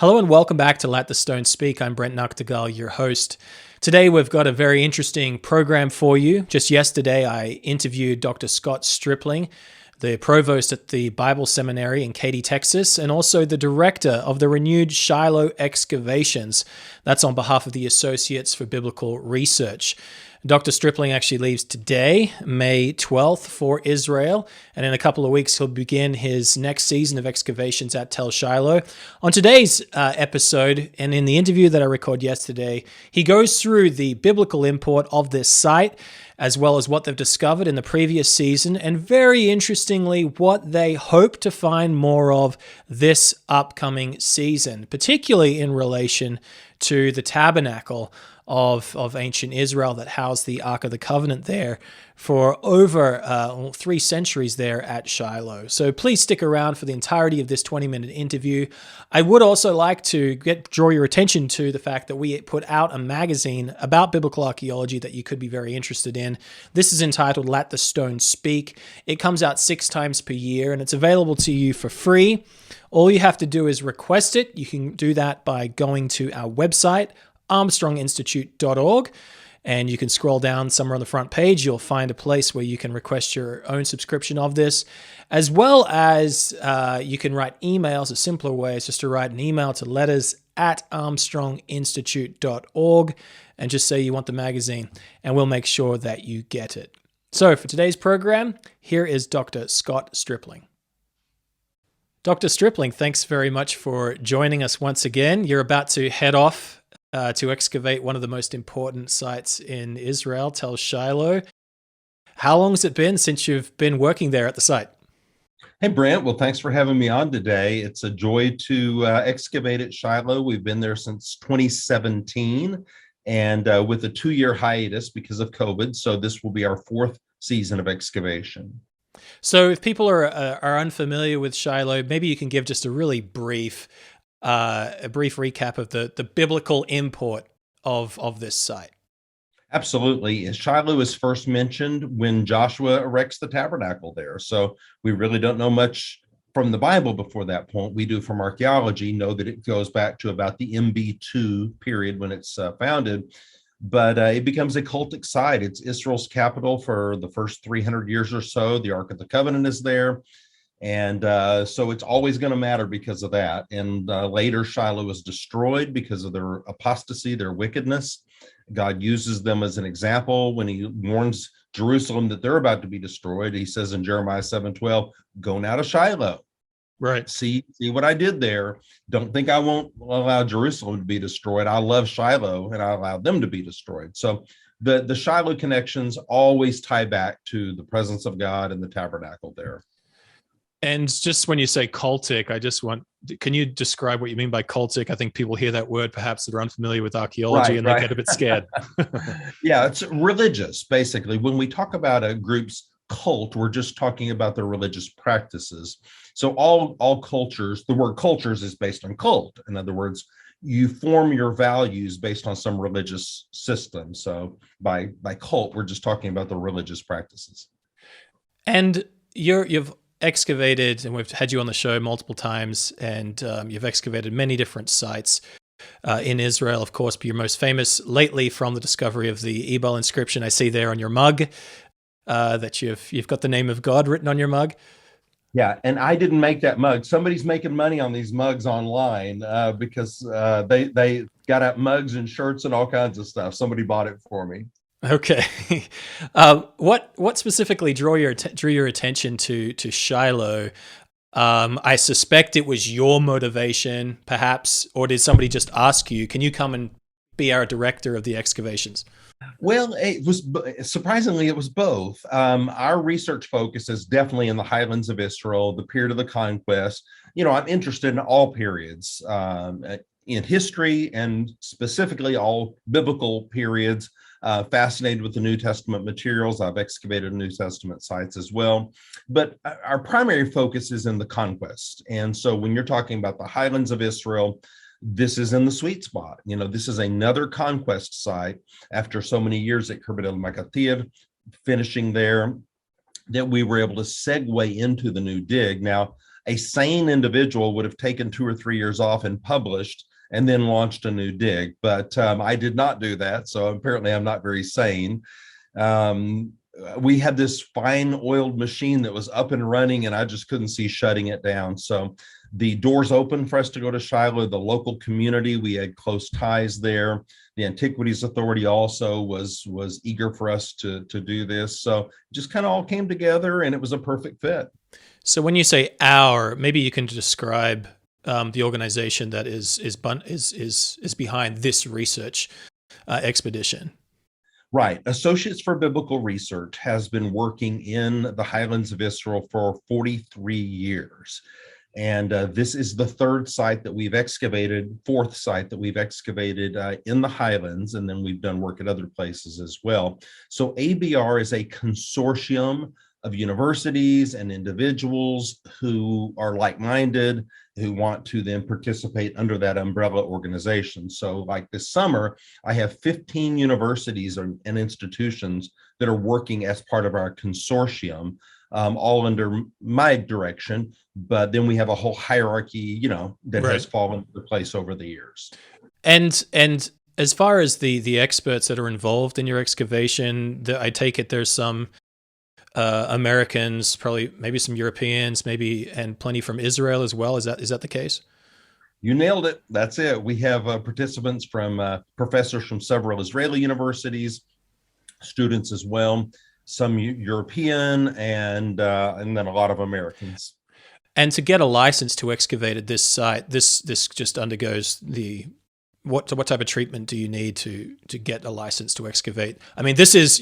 Hello and welcome back to Let the Stone Speak. I'm Brent Nuktagal, your host. Today we've got a very interesting program for you. Just yesterday I interviewed Dr. Scott Stripling, the provost at the Bible Seminary in Katy, Texas, and also the director of the renewed Shiloh excavations. That's on behalf of the Associates for Biblical Research. Dr. Stripling actually leaves today, May 12th, for Israel, and in a couple of weeks he'll begin his next season of excavations at Tel Shiloh. On today's episode, and in the interview that I recorded yesterday, he goes through the biblical import of this site, as well as what they've discovered in the previous season, and very interestingly, what they hope to find more of this upcoming season, particularly in relation to the Tabernacle of ancient Israel that housed the Ark of the Covenant there for over 3 centuries there at Shiloh. So please stick around for the entirety of this 20-minute interview. I would also like to draw your attention to the fact that we put out a magazine about biblical archaeology that you could be very interested in. This is entitled Let the Stone Speak. It comes out 6 times per year and it's available to you for free. All you have to do is request it. You can do that by going to our website, armstronginstitute.org, and you can scroll down somewhere on the front page. You'll find a place where you can request your own subscription of this, as well as you can write emails. A simpler way is just to write an email to letters@armstronginstitute.org and just say you want the magazine, and we'll make sure that you get it. So for today's program, here is Dr. Scott Stripling. Dr. Stripling, thanks very much for joining us once again. You're about to head off to excavate one of the most important sites in Israel, Tel Shiloh. How long has it been since you've been working there at the site? Hey, Brent. Well, thanks for having me on today. It's a joy to excavate at Shiloh. We've been there since 2017 and with a 2-year hiatus because of COVID. So this will be our 4th season of excavation. So if people are unfamiliar with Shiloh, maybe you can give just a really brief recap of the biblical import of this site. Absolutely. Shiloh is first mentioned when Joshua erects the tabernacle there. So we really don't know much from the Bible before that point. We do from archaeology know that it goes back to about the MB2 period when it's founded. But it becomes a cultic site. It's Israel's capital for the first 300 years or so. The Ark of the Covenant is there. And so it's always going to matter because of that. And later, Shiloh was destroyed because of their apostasy, their wickedness. God uses them as an example when he warns Jerusalem that they're about to be destroyed. He says in Jeremiah 7:12, go now to Shiloh. Right. See what I did there. Don't think I won't allow Jerusalem to be destroyed. I love Shiloh and I allowed them to be destroyed. So the Shiloh connections always tie back to the presence of God and the tabernacle there. And just when you say cultic, can you describe what you mean by cultic? I think people hear that word, perhaps that are unfamiliar with archaeology, and they get a bit scared. Yeah, it's religious, basically. When we talk about a group's cult, we're just talking about their religious practices. So all cultures, the word cultures is based on cult. In other words, you form your values based on some religious system. So by cult, we're just talking about the religious practices. And you've excavated, and we've had you on the show multiple times, and you've excavated many different sites in Israel, of course, but you're most famous lately from the discovery of the Ebal inscription I see there on your mug, that you've got the name of God written on your mug. Yeah, and I didn't make that mug. Somebody's making money on these mugs online because they got out mugs and shirts and all kinds of stuff. Somebody bought it for me. Okay. What specifically drew your attention to Shiloh? I suspect it was your motivation, perhaps, or did somebody just ask you, can you come and be our director of the excavations? Well, it was surprisingly, it was both. Our research focus is definitely in the highlands of Israel, the period of the conquest. I'm interested in all periods in history and specifically all biblical periods. Fascinated with the New Testament materials. I've excavated New Testament sites as well. But our primary focus is in the conquest. And so when you're talking about the highlands of Israel, this is in the sweet spot. This is another conquest site after so many years at Kirbet el-Makatir, finishing there, that we were able to segue into the new dig. Now, A sane individual would have taken 2 or 3 years off and published and then launched a new dig. But I did not do that. So apparently I'm not very sane. Um, we had this fine oiled machine that was up and running, and I just couldn't see shutting it down. So the doors open for us to go to Shiloh. The local community, we had close ties there. The Antiquities Authority also was eager for us to do this. So it just kind of all came together, and it was a perfect fit. So when you say our, maybe you can describe the organization that is behind this research expedition. Right. Associates for Biblical Research has been working in the Highlands of Israel for 43 years. And this is the fourth site that we've excavated in the Highlands, and then we've done work at other places as well. So ABR is a consortium of universities and individuals who are like-minded, who want to then participate under that umbrella organization. So like this summer, I have 15 universities and institutions that are working as part of our consortium, all under my direction. But then we have a whole hierarchy, that has fallen into place over the years. And as far as the experts that are involved in your excavation, I take it there's some Americans, probably maybe some Europeans, and plenty from Israel as well. Is that the case? You nailed it. That's it. We have participants from professors from several Israeli universities, students as well, some European, and then a lot of Americans. And to get a license to excavate at this site, this just undergoes what type of treatment do you need to get a license to excavate? I mean, this is,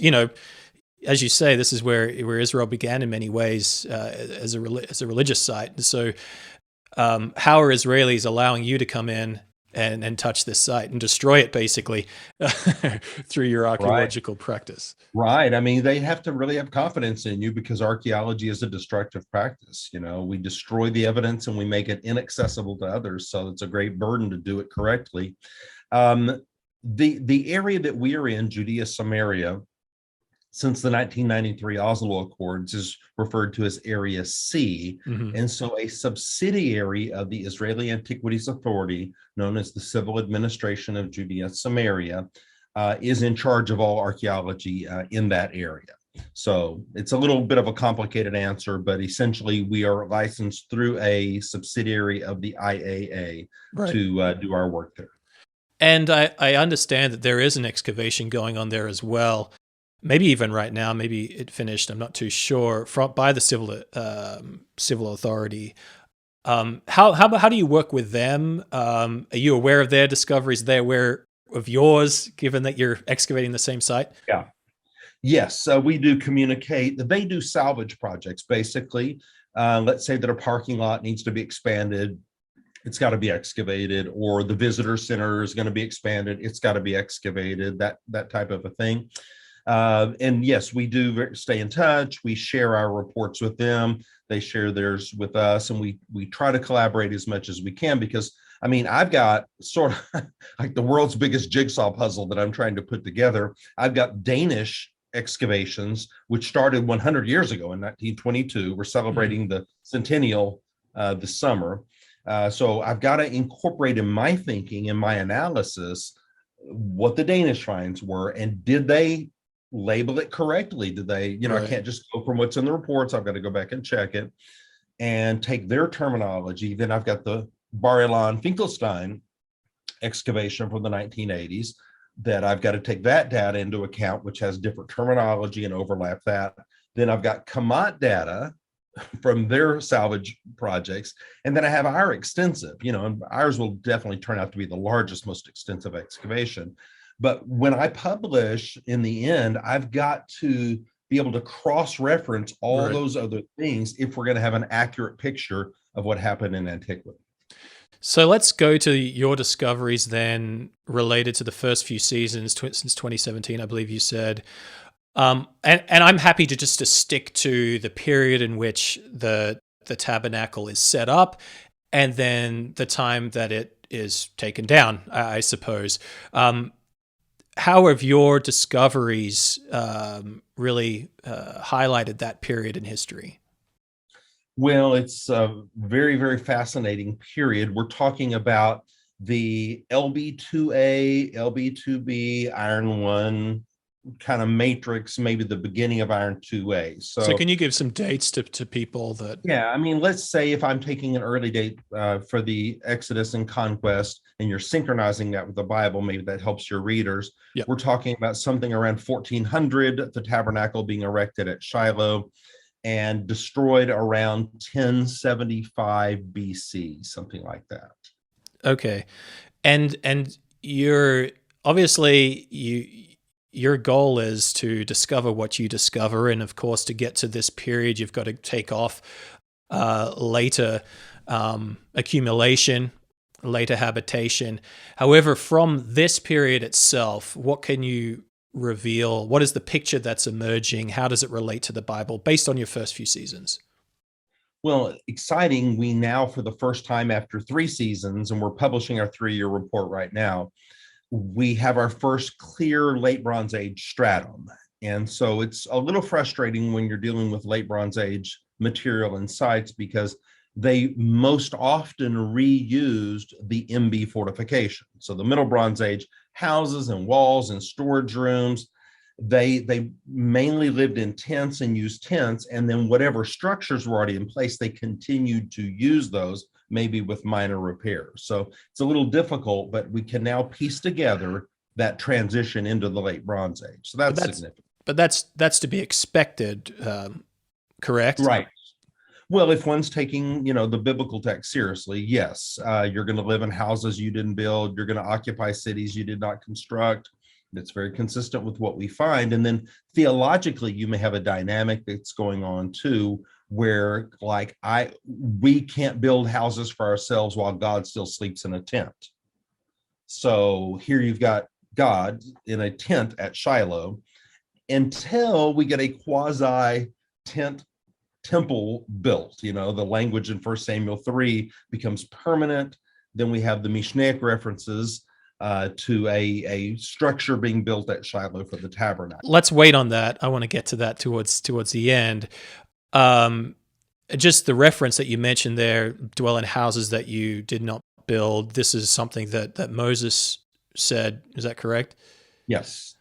as you say, this is where Israel began in many ways as a religious site. And so how are Israelis allowing you to come in and touch this site and destroy it basically through your archaeological practice? Right. I mean, they have to really have confidence in you because archaeology is a destructive practice. We destroy the evidence and we make it inaccessible to others. So it's a great burden to do it correctly. The area that we are in, Judea, Samaria, since the 1993 Oslo Accords, is referred to as Area C. Mm-hmm. And so a subsidiary of the Israeli Antiquities Authority, known as the Civil Administration of Judea Samaria, is in charge of all archaeology in that area. So it's a little bit of a complicated answer, but essentially we are licensed through a subsidiary of the IAA to do our work there. And I understand that there is an excavation going on there as well. Maybe even right now, maybe it finished, I'm not too sure, by the civil authority. How do you work with them? Are you aware of their discoveries? Are they aware of yours, given that you're excavating the same site? Yeah. Yes, we do communicate. They do salvage projects, basically. Let's say that a parking lot needs to be expanded. It's got to be excavated, or the visitor center is going to be expanded. It's got to be excavated, that type of a thing. And yes, we do stay in touch. We share our reports with them. They share theirs with us, and we try to collaborate as much as we can because, I mean, I've got sort of like the world's biggest jigsaw puzzle that I'm trying to put together. I've got Danish excavations, which started 100 years ago in 1922. We're celebrating the centennial this summer. So I've got to incorporate in my thinking, in my analysis, what the Danish finds were, and did they label it correctly? Did they, I can't just go from what's in the reports. I've got to go back and check it and take their terminology. Then I've got the Bar Ilan Finkelstein excavation from the 1980s that I've got to take that data into account, which has different terminology and overlap that. Then I've got Kamat data from their salvage projects. And then I have our extensive, and ours will definitely turn out to be the largest, most extensive excavation. But when I publish, in the end, I've got to be able to cross-reference all those other things if we're going to have an accurate picture of what happened in antiquity. So let's go to your discoveries then related to the first few seasons since 2017, I believe you said. And I'm happy to stick to the period in which the tabernacle is set up and then the time that it is taken down, I suppose. How have your discoveries really highlighted that period in history? Well, it's a very, very fascinating period. We're talking about the LB2A, LB2B, Iron 1 kind of matrix, maybe the beginning of Iron 2A. So So, can you give some dates to people that? yeah, I mean, let's say if I'm taking an early date for the Exodus and Conquest, and you're synchronizing that with the Bible, maybe that helps your readers. Yeah. We're talking about something around 1400, the tabernacle being erected at Shiloh and destroyed around 1075 BC, something like that. Okay. And you're obviously your goal is to discover what you discover, and of course to get to this period you've got to take off later accumulation, later habitation. However, from this period itself, what can you reveal? What is the picture that's emerging? How does it relate to the Bible based on your first few seasons? Well, exciting. We now, for the first time after 3 seasons, and we're publishing our 3-year report right now, we have our first clear late Bronze Age stratum. And so it's a little frustrating when you're dealing with late Bronze Age material and sites because they most often reused the MB fortification. So the Middle Bronze Age houses and walls and storage rooms, they mainly lived in tents and used tents, and then whatever structures were already in place, they continued to use those, maybe with minor repairs. So it's a little difficult, but we can now piece together that transition into the late Bronze Age. So that's significant. But that's to be expected, correct? Right. Well, if one's taking, the biblical text seriously, yes, you're going to live in houses you didn't build. You're going to occupy cities you did not construct. It's very consistent with what we find. And then theologically, you may have a dynamic that's going on too, where we can't build houses for ourselves while God still sleeps in a tent. So here you've got God in a tent at Shiloh until we get a quasi tent temple built. The language in 1 Samuel 3 becomes permanent. Then we have the Mishnaic references to a structure being built at Shiloh for the tabernacle. Let's wait on that. I want to get to that towards the end. Just the reference that you mentioned there, dwell in houses that you did not build. This is something that Moses said. Is that correct? Yes.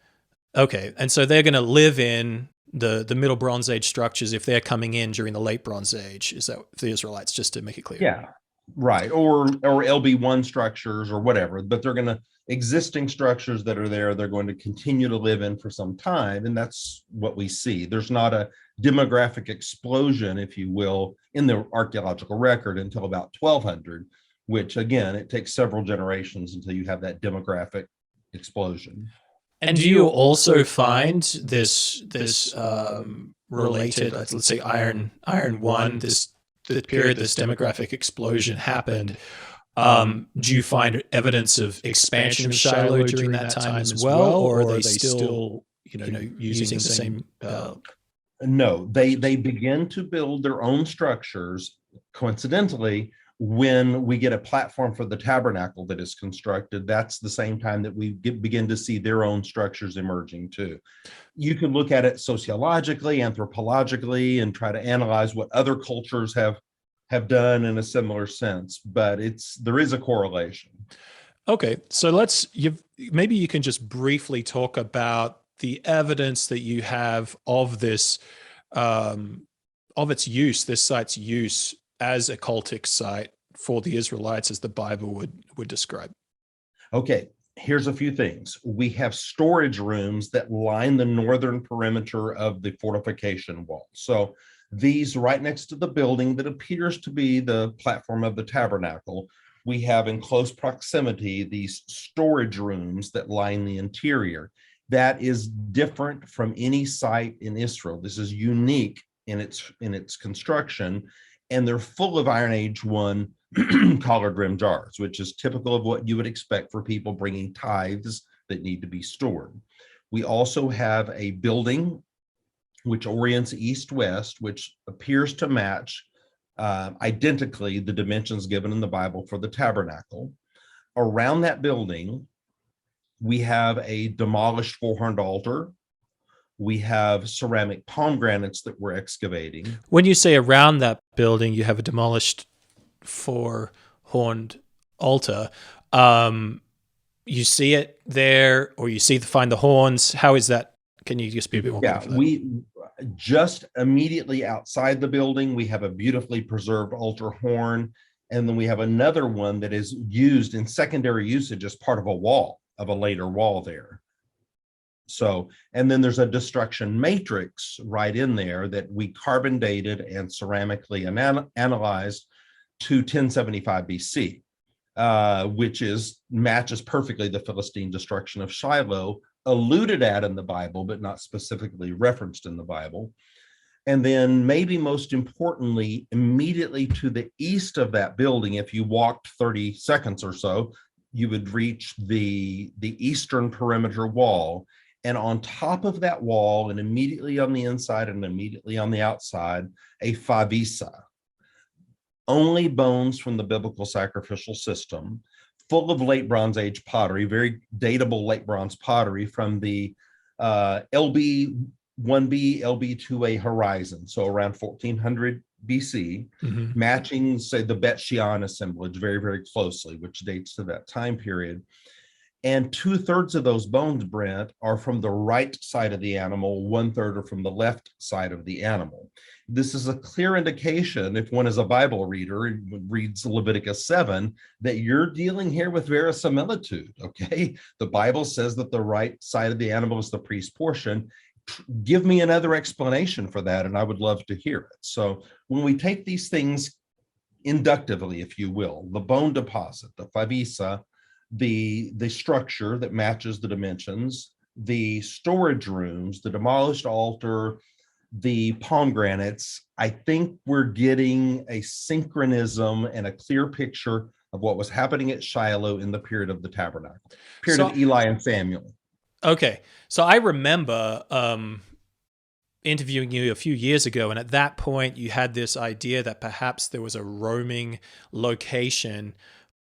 Okay. And so they're going to live in the Middle Bronze Age structures if they're coming in during the Late Bronze Age. Is that the Israelites, just to make it clear? Yeah. Right. Or LB1 structures or whatever, but they're going to existing structures that are there, they're going to continue to live in for some time. And that's what we see. There's not a demographic explosion, if you will, in the archaeological record until about 1200, which again, it takes several generations until you have that demographic explosion. And do you also find this related, let's say Iron 1, the period this demographic explosion happened? Do you find evidence of expansion of Shiloh during that time as well, or are they still using the same? No, they begin to build their own structures. Coincidentally, when we get a platform for the tabernacle that is constructed, that's the same time that we begin to see their own structures emerging too. You can look at it sociologically, anthropologically, and try to analyze what other cultures have done in a similar sense, but there is a correlation. Okay, so maybe you can just briefly talk about the evidence that you have of this, of its use, this site's use as a cultic site for the Israelites, as the Bible would describe. Okay, here's a few things. We have storage rooms that line the northern perimeter of the fortification wall. So these right next to the building that appears to be the platform of the tabernacle, we have in close proximity these storage rooms that line the interior. That is different from any site in Israel. This is unique in its construction, and they're full of Iron Age 1 collared rim jars, which is typical of what you would expect for people bringing tithes that need to be stored. We also have a building which orients east-west, which appears to match identically the dimensions given in the Bible for the tabernacle. Around that building, we have a demolished four-horned altar. We have ceramic pomegranates that we're excavating. When you say around that building, you have a demolished four horned altar. Um, you see it there, or you find the horns. How is that? Can you just be a bit more clear Yeah, for that? we just immediately outside the building, we have a beautifully preserved altar horn. And then we have another one that is used in secondary usage as part of a wall, of a later wall there. So, and then there's a destruction matrix right in there that we carbon dated and ceramically analyzed to 1075 BC, which matches perfectly the Philistine destruction of Shiloh, alluded at in the Bible, but not specifically referenced in the Bible. And then maybe most importantly, immediately to the east of that building, if you walked 30 seconds or so, you would reach the eastern perimeter wall. And on top of that wall, and immediately on the inside and immediately on the outside, a favisa, only bones from the biblical sacrificial system, full of late Bronze Age pottery, very datable late bronze pottery from the LB 1B, LB 2A horizon, so around 1400 BC, matching, say, the Bet Shean assemblage very, very closely, which dates to that time period. And 2/3 of those bones, Brent, are from the right side of the animal, 1/3 are from the left side of the animal. This is a clear indication, if one is a Bible reader and reads Leviticus 7, that you're dealing here with verisimilitude, okay? The Bible says that the right side of the animal is the priest's portion. Give me another explanation for that, and I would love to hear it. So when we take these things inductively, if you will, the bone deposit, the favisa, the structure that matches the dimensions, the storage rooms, the demolished altar, the pomegranates, I think we're getting a synchronism and a clear picture of what was happening at Shiloh in the period of the Tabernacle, period of Eli and Samuel. Okay, so I remember interviewing you a few years ago, and at that point you had this idea that perhaps there was a roaming location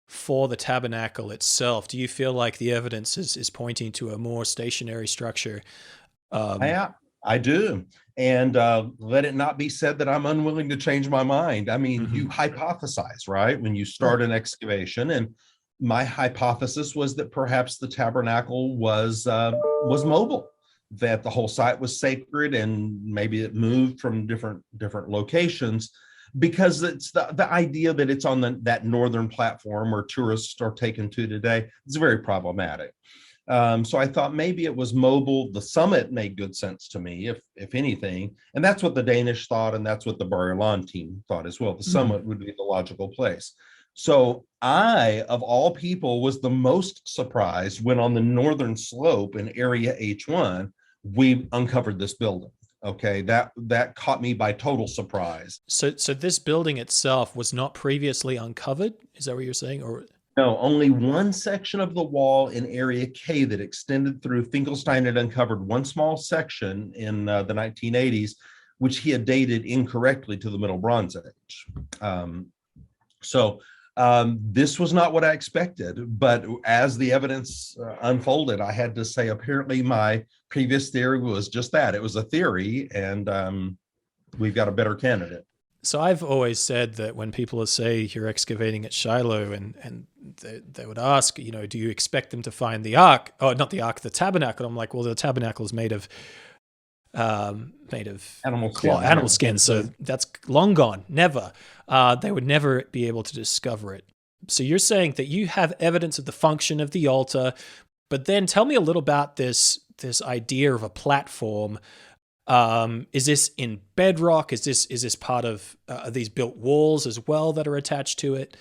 for the tabernacle itself. Do you feel like the evidence is pointing to a more stationary structure? I do. And let it not be said that I'm unwilling to change my mind. I mean, you hypothesize, right? When you start an excavation, and my hypothesis was that perhaps the tabernacle was mobile, that the whole site was sacred, and maybe it moved from different locations, because it's the idea that it's on that northern platform where tourists are taken to today. It's very problematic. So I thought maybe it was mobile. The summit made good sense to me, if anything, and that's what the Danish thought, and that's what the Bar-Ilan team thought as well. The summit would be the logical place. So I, of all people, was the most surprised when on the northern slope in area H1, we uncovered this building. Okay, that caught me by total surprise. So this building itself was not previously uncovered? Is that what you're saying? Or no, only one section of the wall in area K that extended through. Finkelstein had uncovered one small section in the 1980s, which he had dated incorrectly to the Middle Bronze Age. This was not what I expected, but as the evidence unfolded, I had to say, apparently my previous theory was just that. It was a theory, and we've got a better candidate. So I've always said that when people say you're excavating at Shiloh, and they would ask, do you expect them to find the ark? Oh, not the ark, the tabernacle. I'm like, well, the tabernacle is made of animal skin, so that's long gone. Never. They would never be able to discover it. So you're saying that you have evidence of the function of the altar, but then tell me a little about this idea of a platform. Is this in bedrock? Is this part of are these built walls as well that are attached to it?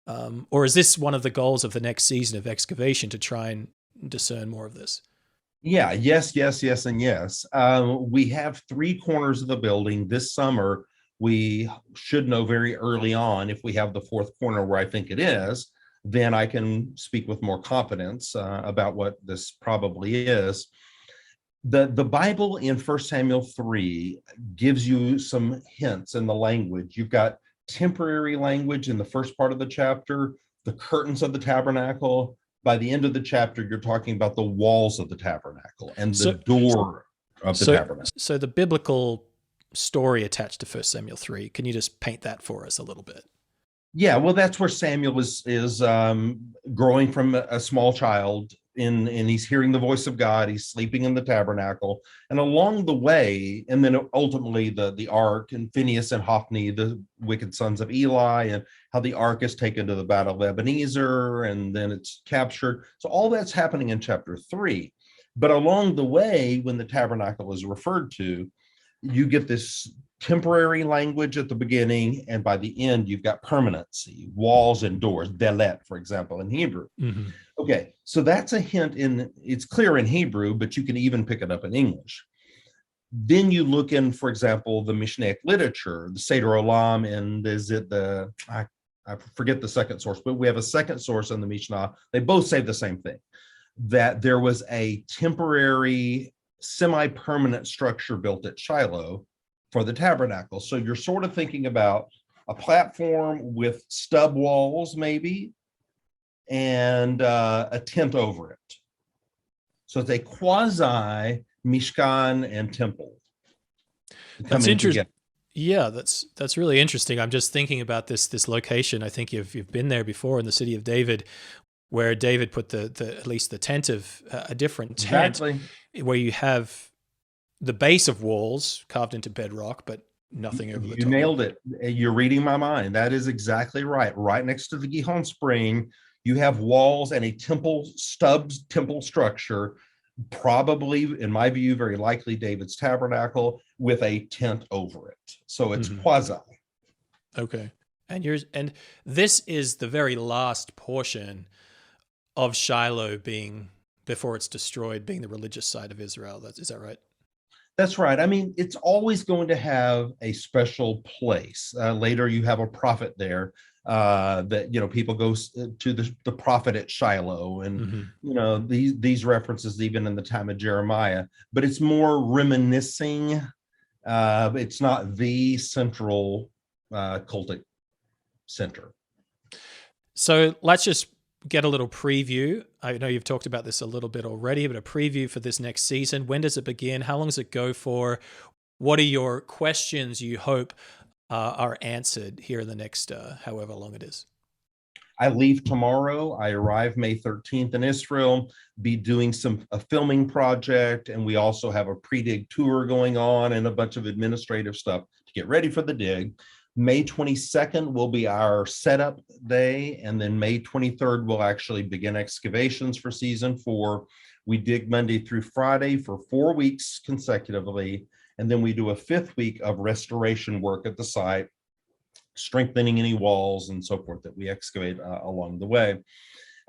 Or is this one of the goals of the next season of excavation, to try and discern more of this? Yeah, yes, and yes. We have 3 corners of the building. This summer, we should know very early on if we have the 4th corner where I think it is, then I can speak with more confidence about what this probably is. The Bible in 1 Samuel 3 gives you some hints in the language. You've got temporary language in the first part of the chapter, the curtains of the tabernacle. By the end of the chapter, you're talking about the walls of the tabernacle and the door. of the So, tabernacle. so the biblical story attached to First Samuel 3, can you just paint that for us a little bit? Yeah, well, that's where Samuel is growing from a small child, and he's hearing the voice of God. He's sleeping in the tabernacle, and along the way, and then ultimately the ark and Phinehas and Hophni, the wicked sons of Eli, and how the ark is taken to the battle of Ebenezer, and then it's captured. So all that's happening in chapter 3. But along the way, when the tabernacle is referred to, you get this temporary language at the beginning, and by the end you've got permanency, walls and doors, delet, for example, in Hebrew. Mm-hmm. Okay, so that's a hint it's clear in Hebrew, but you can even pick it up in English. Then you look in, for example, the Mishnaic literature, the Seder Olam, and is it I forget the second source, but we have a second source in the Mishnah. They both say the same thing, that there was a temporary semi-permanent structure built at Shiloh for the tabernacle. So you're sort of thinking about a platform with stub walls, maybe, and a tent over it. So it's a quasi Mishkan and temple. That's interesting. Yeah, that's really interesting. I'm just thinking about this location. I think you've been there before, in the city of David, where David put the at least the tent of a different tent, Exactly. where you have the base of walls carved into bedrock, but nothing over the top. You nailed it. You're reading my mind. That is exactly right. Right next to the Gihon Spring, you have walls and a temple structure, probably, in my view, very likely David's tabernacle, with a tent over it. So it's quasi. Okay. And this is the very last portion of Shiloh being, before it's destroyed, being the religious side of Israel. Is that right? That's right. I mean, it's always going to have a special place. Later, you have a prophet there that, people go to the prophet at Shiloh, and these references even in the time of Jeremiah. But it's more reminiscing. It's not the central cultic center. So let's just get a little preview. I know you've talked about this a little bit already, but a preview for this next season. When does it begin? How long does it go for? What are your questions you hope are answered here in the next however long it is? I leave tomorrow. I arrive May 13th in Israel, be doing a filming project, and we also have a pre-dig tour going on and a bunch of administrative stuff to get ready for the dig. May 22nd will be our setup day, and then May 23rd we'll actually begin excavations for season 4. We dig Monday through Friday for 4 weeks consecutively, and then we do a 5th week of restoration work at the site, strengthening any walls and so forth that we excavate along the way.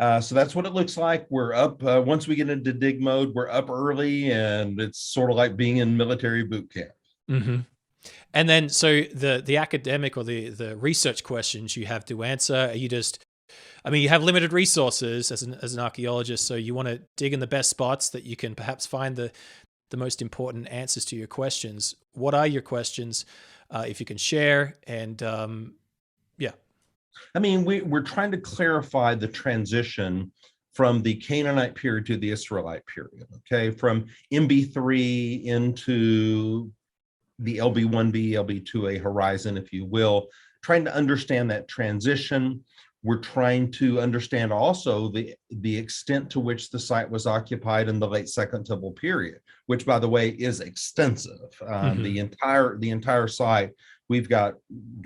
So that's what it looks like. We're up, once we get into dig mode, we're up early, and it's sort of like being in military boot camp. Mm-hmm. And then, so the academic or the research questions you have to answer, are you just, I mean, you have limited resources as an archaeologist, so you want to dig in the best spots that you can perhaps find the most important answers to your questions. What are your questions, if you can share? And yeah. I mean, we're trying to clarify the transition from the Canaanite period to the Israelite period, okay? From MB3 into the LB1B, LB2A horizon, if you will, trying to understand that transition. We're trying to understand also the extent to which the site was occupied in the late Second Temple period, which, by the way, is extensive. The entire site, we've got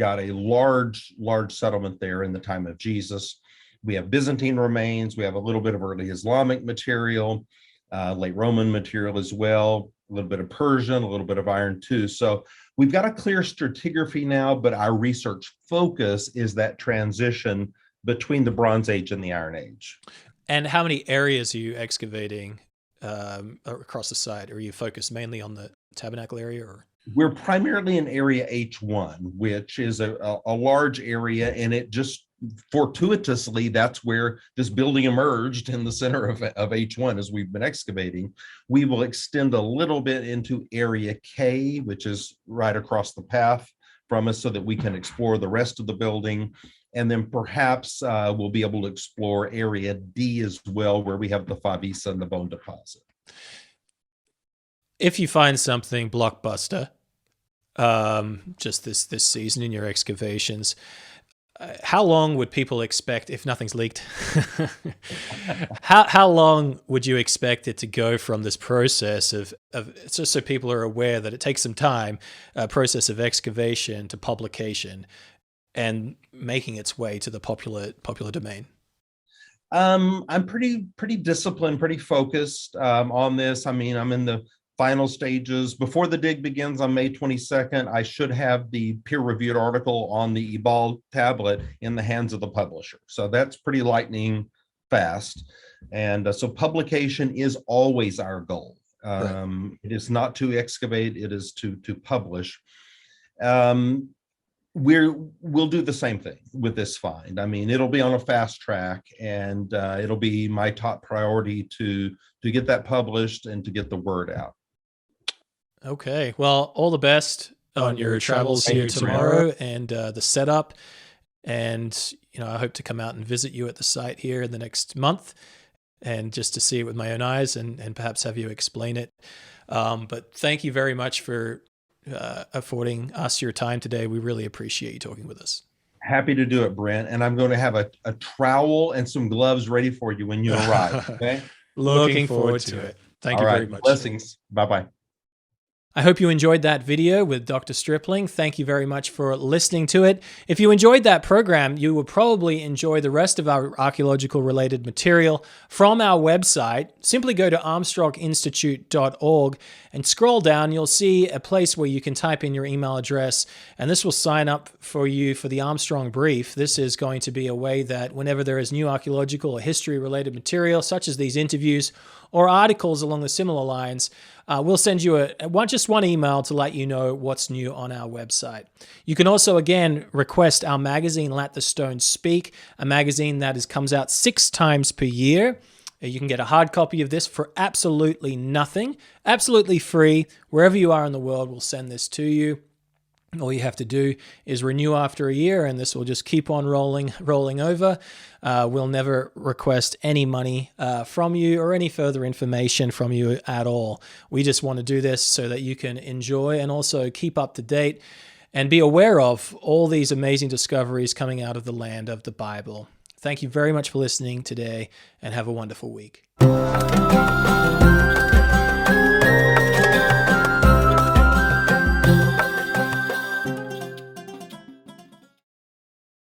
a large settlement there in the time of Jesus. We have Byzantine remains. We have a little bit of early Islamic material, late Roman material as well, a little bit of Persian, a little bit of Iron too. So we've got a clear stratigraphy now, but our research focus is that transition between the Bronze Age and the Iron Age. And how many areas are you excavating across the site? Are you focused mainly on the Tabernacle area, or? We're primarily in area H1, which is a large area, and it just fortuitously, that's where this building emerged in the center of H1 as we've been excavating. We will extend a little bit into area K, which is right across the path from us, so that we can explore the rest of the building. And then perhaps we'll be able to explore area D as well, where we have the Favisa and the bone deposit. if you find something blockbuster, just this season in your excavations, how long would people expect, if nothing's leaked, how long would you expect it to go from this process of just so people are aware that it takes some time, process of excavation to publication and making its way to the popular domain? I'm pretty disciplined, pretty focused on this. I mean, I'm in the final stages. Before the dig begins on May 22nd, I should have the peer-reviewed article on the Ebal tablet in the hands of the publisher. So that's pretty lightning fast. And so publication is always our goal. Right. It is not to excavate, it is to publish. We'll do the same thing with this find. I mean, it'll be on a fast track, and it'll be my top priority to get that published and to get the word out. Okay. Well, all the best on your travels here tomorrow and the setup. And, I hope to come out and visit you at the site here in the next month and just to see it with my own eyes and perhaps have you explain it. But thank you very much for affording us your time today. We really appreciate you talking with us. Happy to do it, Brent. And I'm going to have a trowel and some gloves ready for you when you arrive. Okay. Looking forward to it. Thank you very much. Blessings. Bye-bye. I hope you enjoyed that video with Dr. Stripling. Thank you very much for listening to it. If you enjoyed that program, you will probably enjoy the rest of our archaeological related material from our website. Simply go to armstronginstitute.org and scroll down. You'll see a place where you can type in your email address, and this will sign up for you for the Armstrong Brief. This is going to be a way that whenever there is new archaeological or history related material, such as these interviews or articles along the similar lines, we'll send you just one email to let you know what's new on our website. You can also, again, request our magazine, Let the Stone Speak, a magazine that comes out 6 times per year. You can get a hard copy of this for absolutely nothing, absolutely free. Wherever you are in the world, we'll send this to you. All you have to do is renew after a year, and this will just keep on rolling over. We'll never request any money from you or any further information from you at all. We just want to do this so that you can enjoy and also keep up to date and be aware of all these amazing discoveries coming out of the land of the Bible. Thank you very much for listening today, and have a wonderful week.